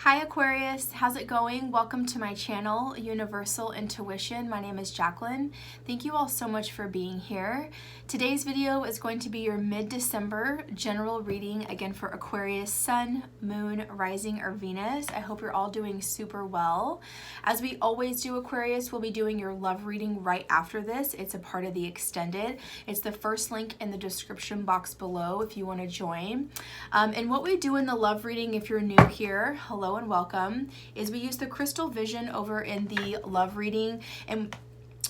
Hi Aquarius, how's it going? Welcome to my channel, Universal Intuition. My name is Jacqueline. Thank you all so much for being here. Today's video is going to be your mid-December general reading, again for Aquarius, Sun, Moon, Rising, or Venus. I hope you're all doing super well. As we always do, Aquarius, we'll be doing your love reading right after this. It's a part of the extended. It's the first link in the description box below if you want to join. And what we do in the love reading, if you're new here, hello and welcome, is we use the crystal vision over in the love reading, and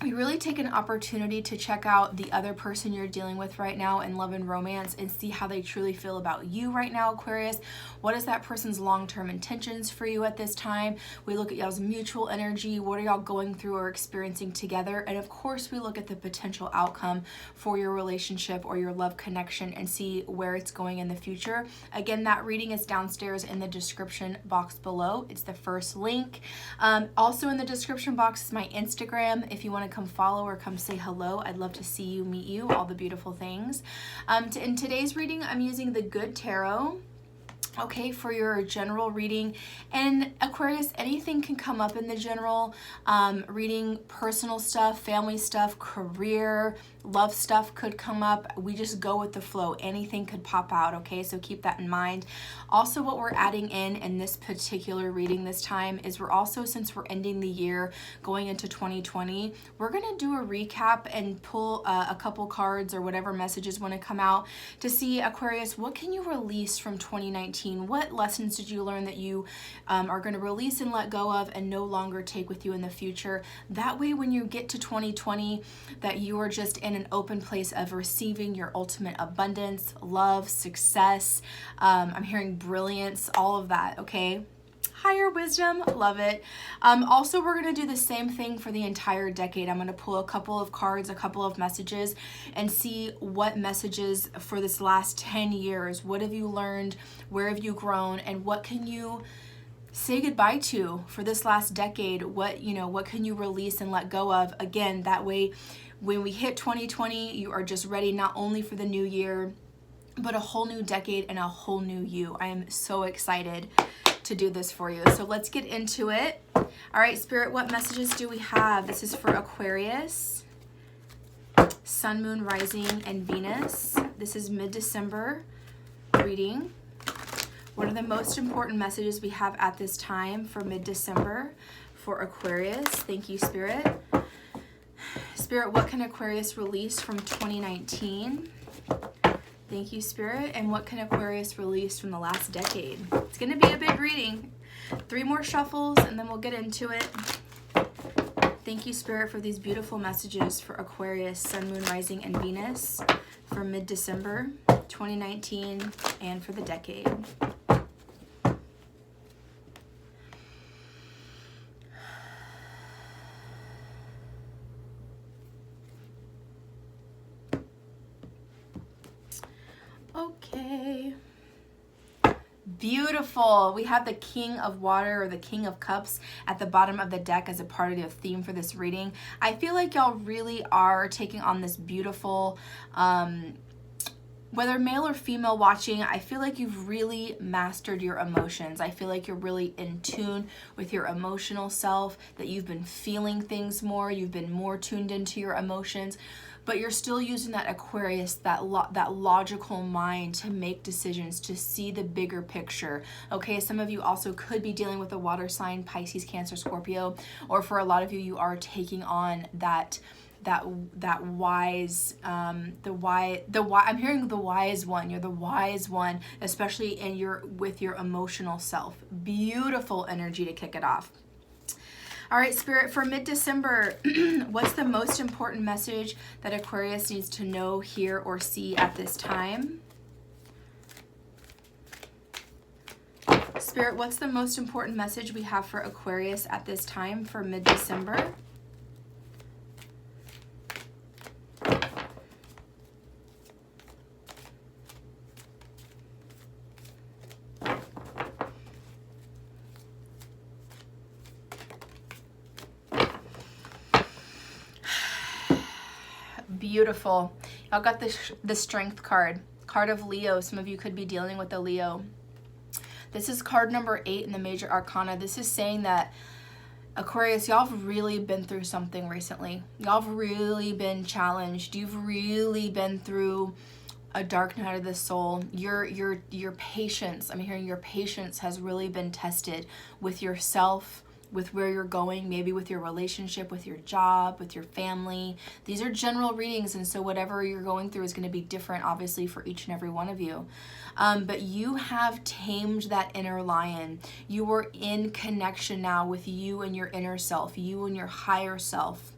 we really take an opportunity to check out the other person you're dealing with right now in love and romance and see how they truly feel about you right now, Aquarius. What is that person's long-term intentions for you at this time? We look at y'all's mutual energy. What are y'all going through or experiencing together? And of course, we look at the potential outcome for your relationship or your love connection and see where it's going in the future. Again, that reading is downstairs in the description box below. It's the first link. Also in the description box is my Instagram. If you want to come follow or come say hello, I'd love to see you, meet you, all the beautiful things. In today's reading, I'm using the Good Tarot, okay, for your general reading. And Aquarius, anything can come up in the general reading. Personal stuff, family stuff, career, love stuff could come up. We just go with the flow. Anything could pop out, okay? So keep that in mind. Also, what we're adding in this particular reading this time is we're also, since we're ending the year, going into 2020, we're gonna do a recap and pull a couple cards or whatever messages want to come out to see, Aquarius, what can you release from 2019? What lessons did you learn that you are going to release and let go of and no longer take with you in the future? That way, when you get to 2020, that you are just in an open place of receiving your ultimate abundance, love, success. I'm hearing brilliance, all of that, okay? Higher wisdom, love it. Also, we're going to do the same thing for the entire decade. I'm going to pull a couple of cards, a couple of messages, and see what messages for this last 10 years. What have you learned? Where have you grown? And what can you say goodbye to for this last decade? What can you release and let go of? Again, that way, when we hit 2020, you are just ready not only for the new year, but a whole new decade and a whole new you. I am so excited to do this for you. So let's get into it. All right, Spirit, what messages do we have? This is for Aquarius, Sun, Moon, Rising, and Venus. This is mid-December reading. What are the most important messages we have at this time for mid-December for Aquarius? Thank you, Spirit. Spirit, what can Aquarius release from 2019? Thank you, Spirit. And what can Aquarius release from the last decade? It's going to be a big reading. 3 more shuffles and then we'll get into it. Thank you, Spirit, for these beautiful messages for Aquarius, Sun, Moon, Rising, and Venus for mid-December 2019 and for the decade. Okay. Beautiful. We have the King of Water or the King of Cups at the bottom of the deck as a part of the theme for this reading. I feel like y'all really are taking on this beautiful, whether male or female watching, I feel like you've really mastered your emotions. I feel like you're really in tune with your emotional self, that you've been feeling things more, you've been more tuned into your emotions, but you're still using that Aquarius, that logical mind to make decisions, to see the bigger picture. Okay, some of you also could be dealing with a water sign, Pisces, Cancer, Scorpio, or for a lot of you, you are taking on that wise, I'm hearing the wise one. You're the wise one, especially with your emotional self. Beautiful energy to kick it off. All right, Spirit, for mid-December, what's the most important message that Aquarius needs to know, hear, or see at this time? Spirit, what's the most important message we have for Aquarius at this time for mid-December? Beautiful. Y'all got the Strength card of Leo. Some of you could be dealing with a Leo. This is card number 8 in the major arcana. This is saying that, Aquarius, y'all have really been through something recently. Y'all have really been challenged. You've really been through a dark night of the soul. Your patience, I'm hearing your patience has really been tested with yourself, with where you're going, maybe with your relationship, with your job, with your family. These are general readings, and so whatever you're going through is going to be different, obviously, for each and every one of you. But you have tamed that inner lion. You are in connection now with you and your inner self, you and your higher self.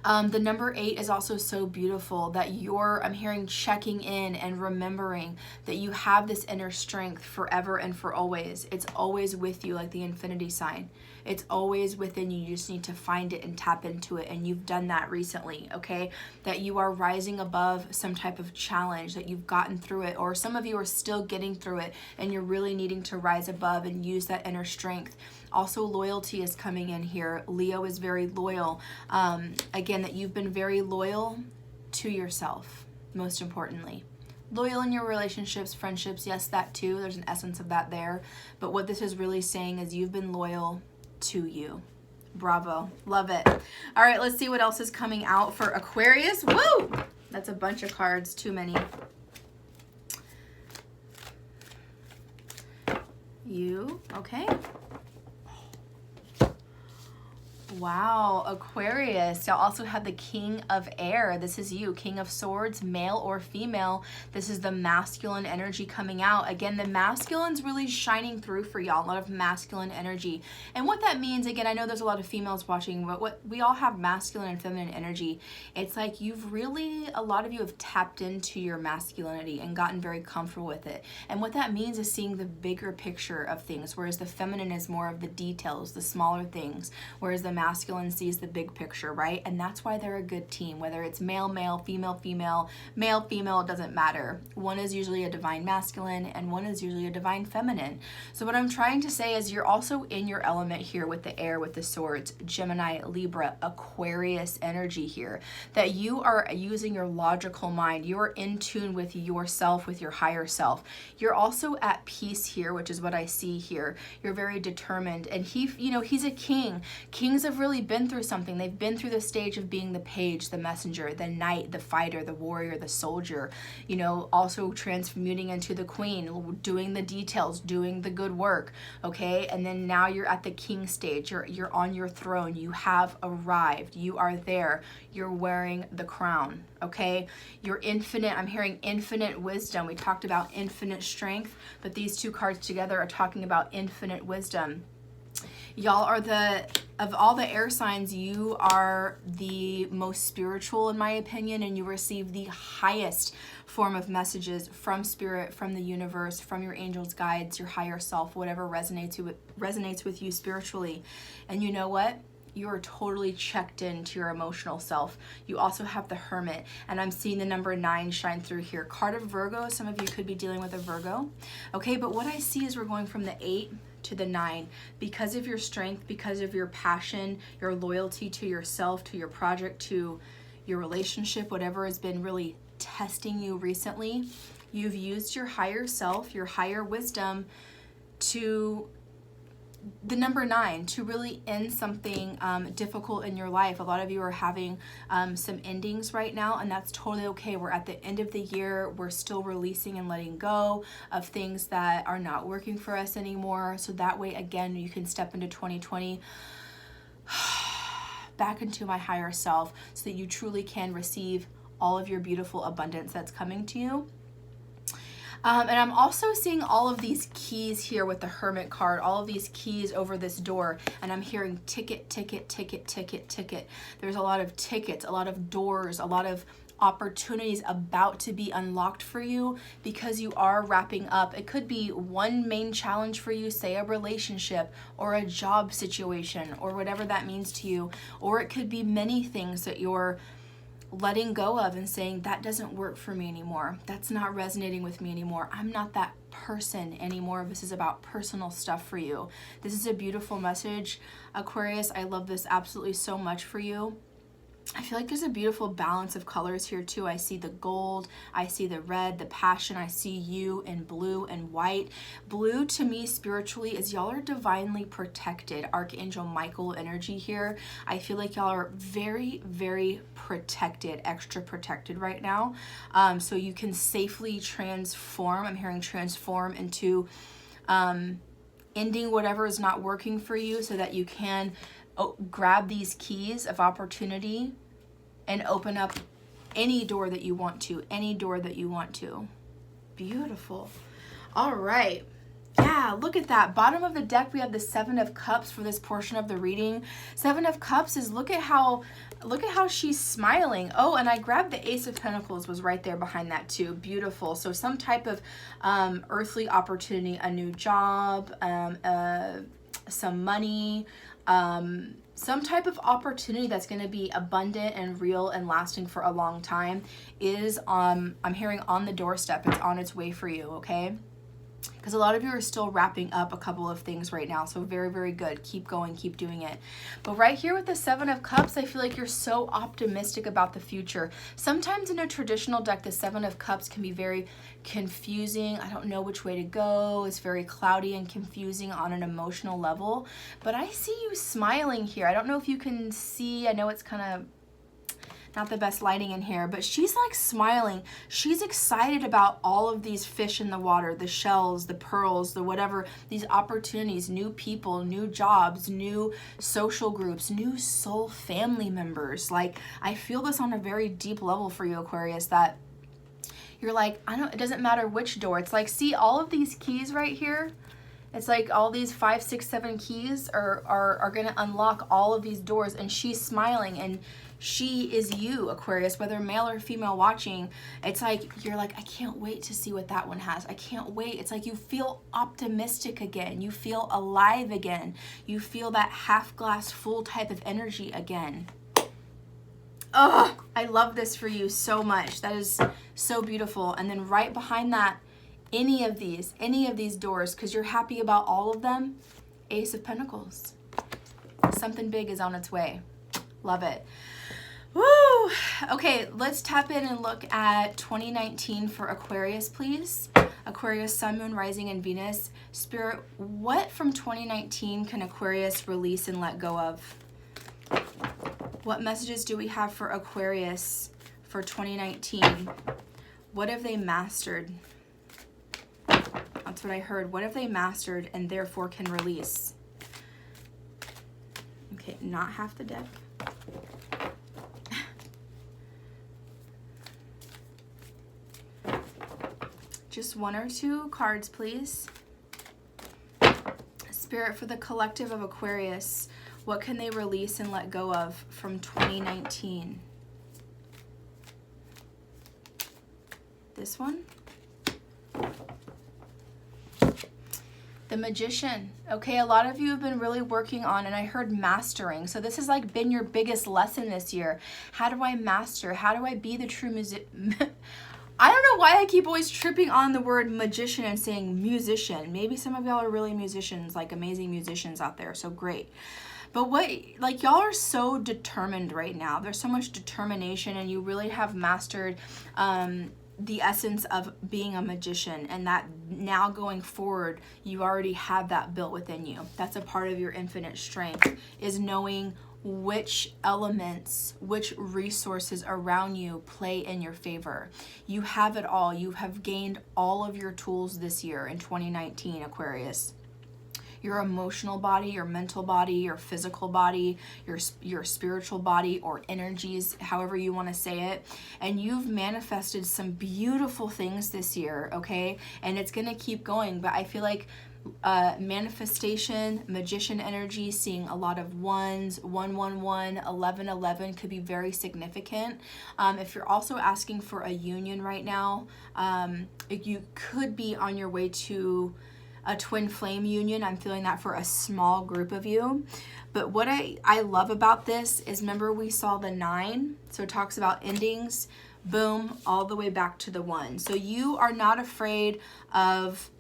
The number 8 is also so beautiful that I'm hearing checking in and remembering that you have this inner strength forever and for always. It's always with you, like the infinity sign. It's always within you. You just need to find it and tap into it. And you've done that recently, okay? That you are rising above some type of challenge, that you've gotten through it, or some of you are still getting through it and you're really needing to rise above and use that inner strength. Also, loyalty is coming in here. Leo is very loyal. Again, that you've been very loyal to yourself, most importantly. Loyal in your relationships, friendships, yes, that too. There's an essence of that there. But what this is really saying is you've been loyal to you. Bravo. Love it. All right, let's see what else is coming out for Aquarius. Woo! That's a bunch of cards. Too many. You, okay. Wow, Aquarius. Y'all also have the King of Air. This is you, King of Swords, male or female. This is the masculine energy coming out. Again, the masculine's really shining through for y'all. A lot of masculine energy. And what that means, again, I know there's a lot of females watching, but what we all have masculine and feminine energy. It's like a lot of you have tapped into your masculinity and gotten very comfortable with it. And what that means is seeing the bigger picture of things, whereas the feminine is more of the details, the smaller things, whereas the masculine sees the big picture, right? And that's why they're a good team. Whether it's male, male, female, female, male, female, it doesn't matter. One is usually a divine masculine and one is usually a divine feminine. So what I'm trying to say is you're also in your element here with the air, with the swords, Gemini, Libra, Aquarius energy here, that you are using your logical mind. You are in tune with yourself, with your higher self. You're also at peace here, which is what I see here. You're very determined, and he's a king. Kings have really been through something. They've been through the stage of being the page, the messenger, the knight, the fighter, the warrior, the soldier, also transmuting into the queen, doing the details, doing the good work, okay? And then now you're at the king stage. You're on your throne. You have arrived. You are there. You're wearing the crown, okay? You're infinite. I'm hearing infinite wisdom. We talked about infinite strength, but these two cards together are talking about infinite wisdom. Y'all are of all the air signs, you are the most spiritual in my opinion, and you receive the highest form of messages from spirit, from the universe, from your angels, guides, your higher self, whatever resonates with you spiritually. And you know what? You are totally checked into your emotional self. You also have the Hermit, and I'm seeing the number 9 shine through here. Card of Virgo, some of you could be dealing with a Virgo. Okay, but what I see is we're going from the 8 to the 9 because of your strength, because of your passion, your loyalty to yourself, to your project, to your relationship, whatever has been really testing you recently. You've used your higher self, your higher wisdom to the number 9 to really end something difficult in your life. A lot of you are having some endings right now, and that's totally okay. We're at the end of the year. We're still releasing and letting go of things that are not working for us anymore. So that way, again, you can step into 2020 back into my higher self so that you truly can receive all of your beautiful abundance that's coming to you. And I'm also seeing all of these keys here with the Hermit card, all of these keys over this door, and I'm hearing ticket, ticket, ticket, ticket, ticket. There's a lot of tickets, a lot of doors, a lot of opportunities about to be unlocked for you because you are wrapping up. It could be one main challenge for you, say a relationship or a job situation or whatever that means to you, or it could be many things that you're letting go of and saying that doesn't work for me anymore. That's not resonating with me anymore. I'm not that person anymore. This is about personal stuff for you. This is a beautiful message, Aquarius. I love this absolutely so much for you. I feel like there's a beautiful balance of colors here too. I see the gold, I see the red, the passion, I see you in blue and white. Blue to me spiritually is y'all are divinely protected. Archangel Michael energy here. I feel like y'all are very, very protected, extra protected right now. So you can safely transform. I'm hearing transform into ending whatever is not working for you so that you can grab these keys of opportunity and open up any door that you want to, any door that you want to. Beautiful. All right. Yeah, look at that. Bottom of the deck, we have the Seven of Cups for this portion of the reading. Seven of Cups is look at how she's smiling. Oh, and I grabbed the Ace of Pentacles was right there behind that too. Beautiful. So some type of earthly opportunity, a new job, some money, some type of opportunity that's going to be abundant and real and lasting for a long time is I'm hearing on the doorstep. It's on its way for you, okay? Because a lot of you are still wrapping up a couple of things right now. So very, very good. Keep going, keep doing it. But right here with the Seven of Cups, I feel like you're so optimistic about the future. Sometimes in a traditional deck, the Seven of Cups can be very confusing. I don't know which way to go. It's very cloudy and confusing on an emotional level. But I see you smiling here. I don't know if you can see. I know it's kind of not the best lighting in here, but she's like smiling. She's excited about all of these fish in the water, the shells, the pearls, the whatever, these opportunities, new people, new jobs, new social groups, new soul family members. Like, I feel this on a very deep level for you, Aquarius, that you're like, it doesn't matter which door. It's like, see all of these keys right here? It's like all these 5, 6, 7 keys are going to unlock all of these doors, and she's smiling, and she is you, Aquarius, whether male or female watching. It's like, you're like, I can't wait to see what that one has. I can't wait. It's like you feel optimistic again. You feel alive again. You feel that half glass full type of energy again. Oh, I love this for you so much. That is so beautiful. And then right behind that, any of these doors, because you're happy about all of them, Ace of Pentacles. Something big is on its way. Love it. Woo! Okay, let's tap in and look at 2019 for Aquarius, please. Aquarius, Sun, Moon, Rising, and Venus. Spirit, what from 2019 can Aquarius release and let go of? What messages do we have for Aquarius for 2019? What have they mastered? That's what I heard. What have they mastered and therefore can release? Okay, not half the deck. Just one or two cards, please. Spirit, for the collective of Aquarius, what can they release and let go of from 2019? This one? The Magician. Okay, a lot of you have been really working on, and I heard mastering. So this has like been your biggest lesson this year. How do I master? How do I be the true I don't know why I keep always tripping on the word magician and saying musician. Maybe some of y'all are really musicians, like amazing musicians out there, so great. But like y'all are so determined right now. There's so much determination, and you really have mastered the essence of being a magician, and that now going forward, you already have that built within you. That's a part of your infinite strength, is knowing which elements, which resources around you play in your favor. You have it all. You have gained all of your tools this year in 2019, Aquarius. Your emotional body, your mental body, your physical body, your spiritual body, or energies, however you want to say it. And you've manifested some beautiful things this year, okay? And it's going to keep going, but I feel like manifestation, magician energy, seeing a lot of ones, 111, 1111 could be very significant. If you're also asking for a union right now, you could be on your way to a twin flame union. I'm feeling that for a small group of you. But what I love about this is, remember we saw the 9, so it talks about endings, boom, all the way back to the 1. So you are not afraid of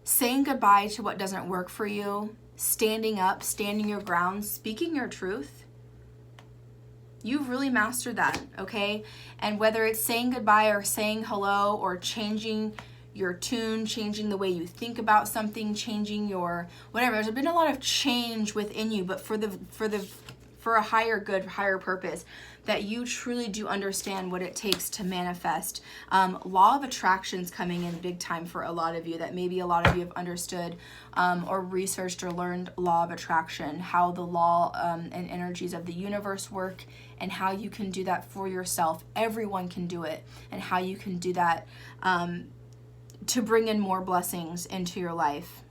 saying goodbye to what doesn't work for you, standing up, standing your ground, speaking your truth. You've really mastered that, okay? And whether it's saying goodbye or saying hello or changing your tune, changing the way you think about something, changing your whatever. There's been a lot of change within you, but for a higher good, higher purpose, that you truly do understand what it takes to manifest. Law of attraction's coming in big time for a lot of you, that maybe a lot of you have understood or researched or learned law of attraction, how the law and energies of the universe work, and how you can do that for yourself. Everyone can do it, and how you can do that to bring in more blessings into your life.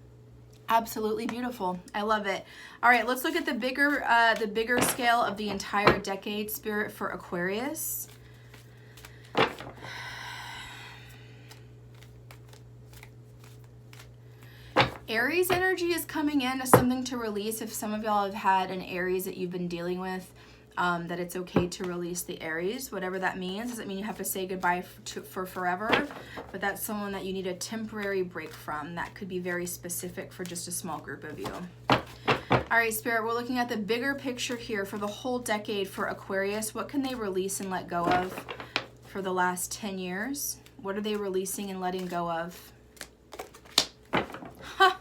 Absolutely beautiful. I love it. All right, let's look at the bigger scale of the entire decade, Spirit, for Aquarius. Aries energy is coming in as something to release. If some of y'all have had an Aries that you've been dealing with, that it's okay to release the Aries, whatever that means. Doesn't mean you have to say goodbye for forever, but that's someone that you need a temporary break from. That could be very specific for just a small group of you. All right, Spirit, we're looking at the bigger picture here for the whole decade for Aquarius. What can they release and let go of for the last 10 years? What are they releasing and letting go of? Huh.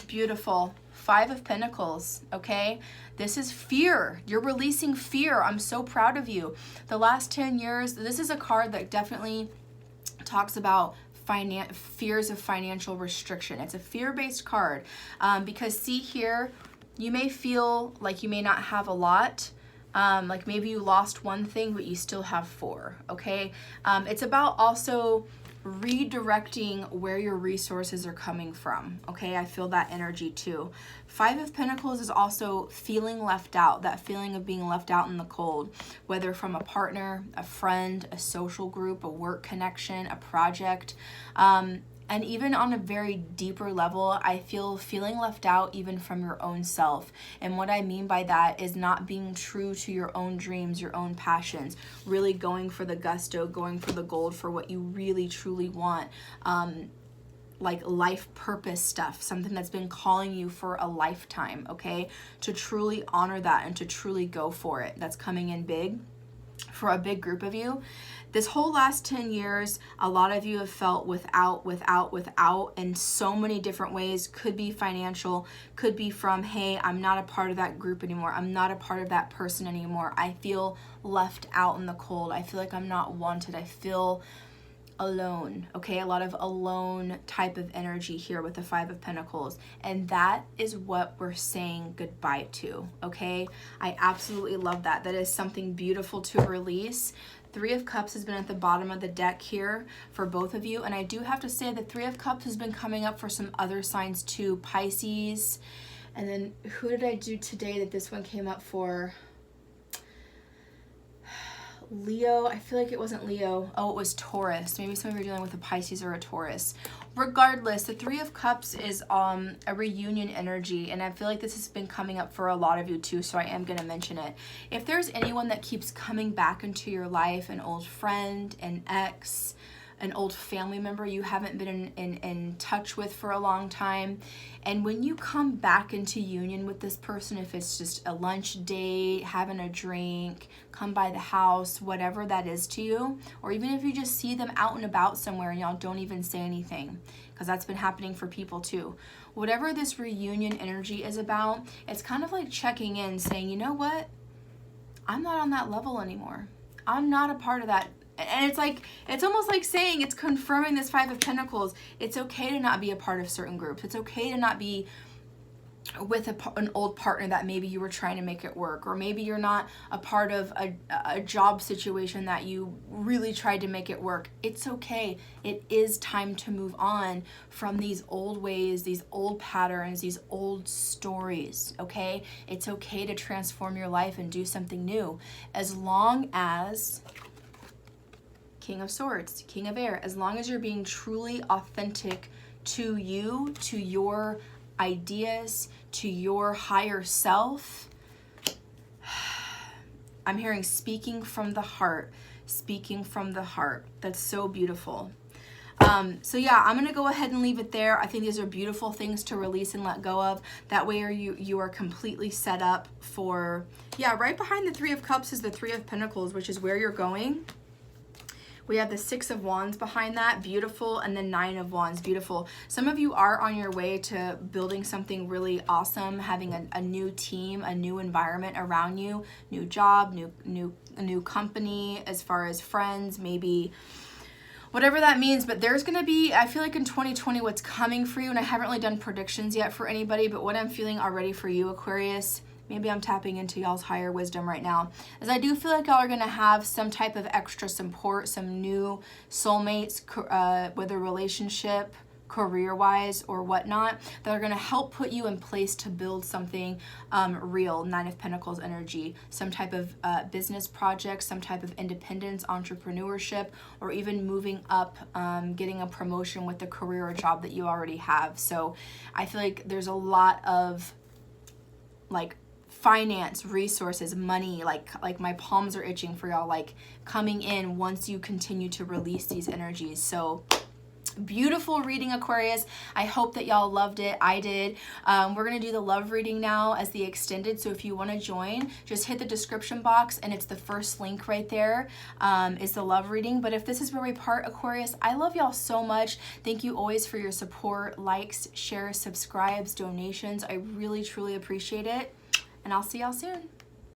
Beautiful. 5 of Pentacles, okay? This is fear. You're releasing fear. I'm so proud of you. The last 10 years, this is a card that definitely talks about fears of financial restriction. It's a fear-based card because see here, you may feel like you may not have a lot. Like maybe you lost one thing, but you still have 4, okay? It's about also redirecting where your resources are coming from, okay? I feel that energy too. 5 of Pentacles is also feeling left out, that feeling of being left out in the cold, whether from a partner, a friend, a social group, a work connection, a project, and even on a very deeper level, I feel feeling left out even from your own self. And what I mean by that is not being true to your own dreams, your own passions, really going for the gusto, going for the gold, for what you really truly want. Like life purpose stuff, something that's been calling you for a lifetime, okay? To truly honor that and to truly go for it. That's coming in big for a big group of you. This whole last 10 years, a lot of you have felt without in so many different ways. Could be financial, could be from, hey, I'm not a part of that group anymore. I'm not a part of that person anymore. I feel left out in the cold. I feel like I'm not wanted. I feel alone, okay? A lot of alone type of energy here with the 5 of Pentacles. And that is what we're saying goodbye to, okay? I absolutely love that. That is something beautiful to release. 3 of Cups has been at the bottom of the deck here for both of you. And I do have to say the 3 of Cups has been coming up for some other signs too. Pisces. And then who did I do today that this one came up for? Leo. I feel like it wasn't Leo. Oh, it was Taurus. Maybe some of you are dealing with a Pisces or a Taurus. Regardless, the 3 of Cups is a reunion energy, and I feel like this has been coming up for a lot of you too, so I am going to mention it. If there's anyone that keeps coming back into your life, an old friend, an ex, an old family member you haven't been in touch with for a long time, and when you come back into union with this person, if it's just a lunch date, having a drink, come by the house, whatever that is to you, or even if you just see them out and about somewhere and y'all don't even say anything, because that's been happening for people too. Whatever this reunion energy is about, it's kind of like checking in, saying, you know what? I'm not on that level anymore. I'm not a part of that. And it's like, it's almost like saying, it's confirming this 5 of Pentacles. It's okay to not be a part of certain groups. It's okay to not be with an old partner that maybe you were trying to make it work, or maybe you're not a part of a job situation that you really tried to make it work. It's okay. It is time to move on from these old ways, these old patterns, these old stories, okay? It's okay to transform your life and do something new, as long as King of Swords, King of Air, as long as you're being truly authentic to you, to your ideas, to your higher self. I'm hearing speaking from the heart, speaking from the heart. That's so beautiful. So yeah, I'm gonna go ahead and leave it there. I think these are beautiful things to release and let go of. That way you are completely set up for, yeah, right behind the Three of Cups is the Three of Pentacles, which is where you're going. We have the Six of Wands behind that, beautiful, and the Nine of Wands, beautiful. Some of you are on your way to building something really awesome, having a new team, a new environment around you, new job, new company, as far as friends, maybe whatever that means. But there's gonna be, I feel like in 2020, what's coming for you, and I haven't really done predictions yet for anybody, but what I'm feeling already for you, Aquarius, maybe I'm tapping into y'all's higher wisdom right now, is I do feel like y'all are gonna have some type of extra support, some new soulmates, whether relationship, career-wise or whatnot, that are gonna help put you in place to build something real. Nine of Pentacles energy, some type of business project, some type of independence, entrepreneurship, or even moving up, getting a promotion with the career or job that you already have. So I feel like there's a lot of like finance, resources, money, like my palms are itching for y'all, like coming in once you continue to release these energies. So beautiful reading, Aquarius. I hope that y'all loved it. I did. We're gonna do the love reading now as the extended, so if you want to join, just hit the description box and it's the first link right there, is the love reading. But if this is where we part, Aquarius, I love y'all so much. Thank you always for your support, likes, shares, subscribes, donations. I really truly appreciate it, and I'll see y'all soon.